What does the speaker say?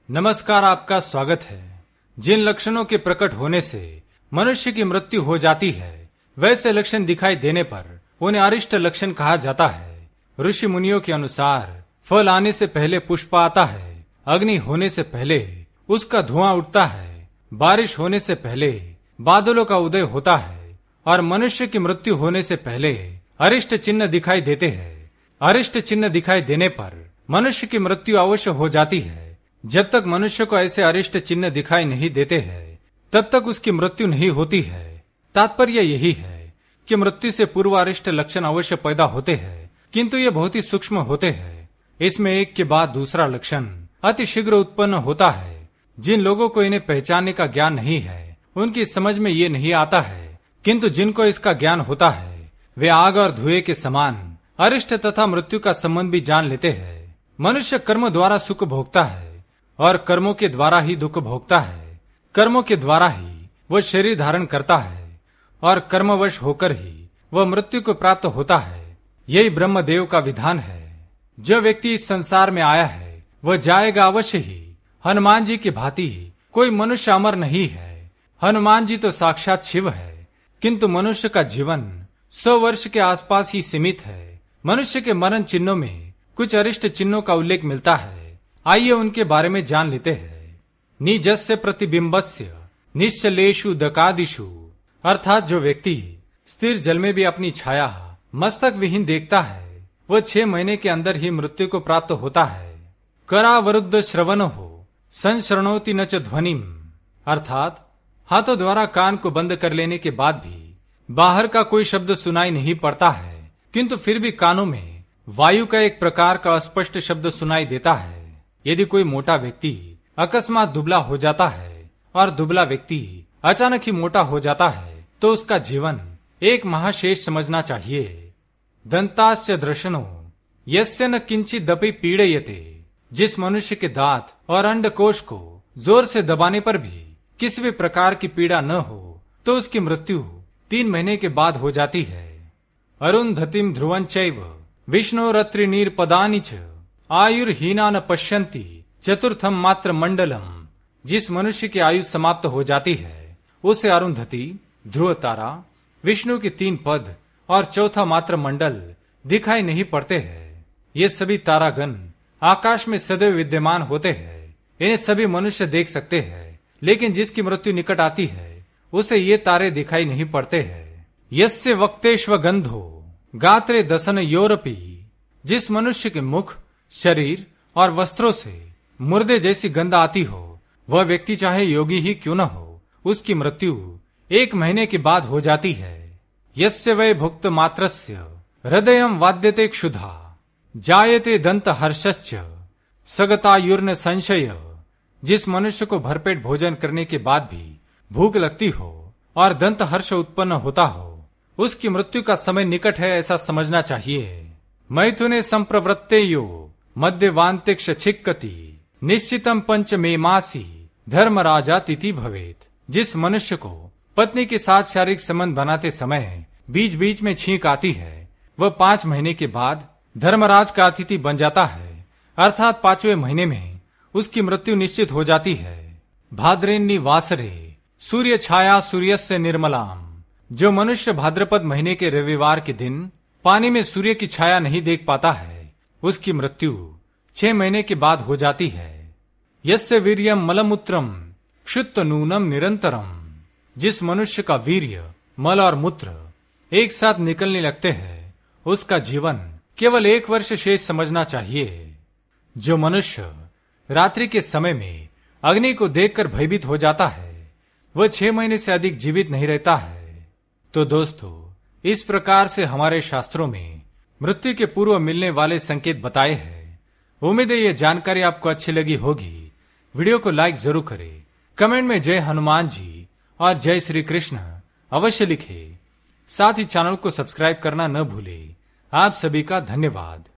नमस्कार, आपका स्वागत है। जिन लक्षणों के प्रकट होने से मनुष्य की मृत्यु हो जाती है, वैसे लक्षण दिखाई देने पर उन्हें अरिष्ट लक्षण कहा जाता है। ऋषि मुनियों के अनुसार फल आने से पहले पुष्प आता है, अग्नि होने से पहले उसका धुआं उठता है, बारिश होने से पहले बादलों का उदय होता है और मनुष्य की मृत्यु होने से पहले अरिष्ट चिन्ह दिखाई देते हैं। अरिष्ट चिन्ह दिखाई देने पर मनुष्य की मृत्यु अवश्य हो जाती है। जब तक मनुष्य को ऐसे अरिष्ट चिन्ह दिखाई नहीं देते हैं, तब तक उसकी मृत्यु नहीं होती है। तात्पर्य यही है कि मृत्यु से पूर्व अरिष्ट लक्षण अवश्य पैदा होते हैं, किंतु ये बहुत ही सूक्ष्म होते हैं। इसमें एक के बाद दूसरा लक्षण अति शीघ्र उत्पन्न होता है। जिन लोगों को इन्हें पहचानने का ज्ञान नहीं है, उनकी समझ में ये नहीं आता है, किंतु जिनको इसका ज्ञान होता है, वे आग और धुएं के समान अरिष्ट तथा मृत्यु का संबंध भी जान लेते हैं। मनुष्य कर्म द्वारा सुख भोगता है और कर्मों के द्वारा ही दुख भोगता है। कर्मों के द्वारा ही वह शरीर धारण करता है और कर्मवश होकर ही वह मृत्यु को प्राप्त होता है। यही ब्रह्मदेव का विधान है। जो व्यक्ति इस संसार में आया है, वह जाएगा अवश्य ही। हनुमान जी की भांति कोई मनुष्य अमर नहीं है। हनुमान जी तो साक्षात शिव है, किंतु मनुष्य का जीवन 100 वर्ष के आसपास ही सीमित है। मनुष्य के मरण चिन्हों में कुछ अरिष्ट चिन्हों का उल्लेख मिलता है। आइए उनके बारे में जान लेते हैं। निजस्य प्रतिबिंबस्य निश्चलेषु दकादिषु, अर्थात जो व्यक्ति स्थिर जल में भी अपनी छाया मस्तक विहीन देखता है, वह 6 महीने के अंदर ही मृत्यु को प्राप्त होता है। करावरुद्ध श्रवण हो संश्रणोति न च ध्वनिम, अर्थात हाथों द्वारा कान को बंद कर लेने के बाद भी बाहर का कोई शब्द सुनाई नहीं पड़ता है, किंतु फिर भी कानों में वायु का एक प्रकार का अस्पष्ट शब्द सुनाई देता है। यदि कोई मोटा व्यक्ति अकस्मात दुबला हो जाता है और दुबला व्यक्ति अचानक ही मोटा हो जाता है, तो उसका जीवन एक महाशेष समझना चाहिए। दंताश्च दृशनो यस्य न किंचिदपि पीड़यते, जिस मनुष्य के दांत और अंडकोश को जोर से दबाने पर भी किसी भी प्रकार की पीड़ा न हो, तो उसकी मृत्यु 3 महीने के बाद हो जाती है। अरुंधतिम ध्रुवं चैव विष्णोरत्रिनीर पदानि च आयुर्हीना न पश्यन्ति चतुर्थम मात्र मंडलम, जिस मनुष्य की आयु समाप्त हो जाती है, उसे अरुंधति, ध्रुव तारा, विष्णु के 3 पद और चौथा मात्र मंडल दिखाई नहीं पड़ते हैं। ये सभी तारागण आकाश में सदैव विद्यमान होते हैं। इन्हें सभी मनुष्य देख सकते हैं, लेकिन जिसकी मृत्यु निकट आती है, उसे ये तारे दिखाई नहीं पड़ते हैं। यस्य वक्तेष्व गंधो गात्रे दसन योरपी, जिस मनुष्य के मुख, शरीर और वस्त्रों से मुर्दे जैसी गंध आती हो, वह व्यक्ति चाहे योगी ही क्यों न हो, उसकी मृत्यु 1 महीने के बाद हो जाती है। यस्य वै भुक्त मात्रस्य हृदयं वाद्यते क्षुधा जायते दंत हर्षश्च सगतायुर्न संशय, जिस मनुष्य को भरपेट भोजन करने के बाद भी भूख लगती हो और दंत हर्ष उत्पन्न होता हो, उसकी मृत्यु का समय निकट है, ऐसा समझना चाहिए। मैथुने संप्रवृत्ते यो मध्यवांतिक्ष छिक्कति निश्चितम पंचमेमासी धर्मराजा तिथि भवेत, जिस मनुष्य को पत्नी के साथ शारीरिक संबंध बनाते समय बीच बीच में छींक आती है, वह 5 महीने के बाद धर्मराज का अतिथि बन जाता है, अर्थात 5वें महीने में उसकी मृत्यु निश्चित हो जाती है। भाद्रेन्नी वासरे सूर्य छाया सूर्यस्य निर्मलाम, जो मनुष्य भाद्रपद महीने के रविवार के दिन पानी में सूर्य की छाया नहीं देख पाता है, उसकी मृत्यु 6 महीने के बाद हो जाती है। यस्य वीर्यम मलमूत्रम क्षुत्त नूनम निरंतरम, जिस मनुष्य का वीर्य, मल और मूत्र एक साथ निकलने लगते हैं, उसका जीवन केवल 1 वर्ष शेष समझना चाहिए। जो मनुष्य रात्रि के समय में अग्नि को देखकर भयभीत हो जाता है, वह 6 महीने से अधिक जीवित नहीं रहता है। तो दोस्तों, इस प्रकार से हमारे शास्त्रों में मृत्यु के पूर्व मिलने वाले संकेत बताए हैं। उम्मीद है ये जानकारी आपको अच्छी लगी होगी। वीडियो को लाइक जरूर करें, कमेंट में जय हनुमान जी और जय श्री कृष्ण अवश्य लिखें। साथ ही चैनल को सब्सक्राइब करना न भूलें। आप सभी का धन्यवाद।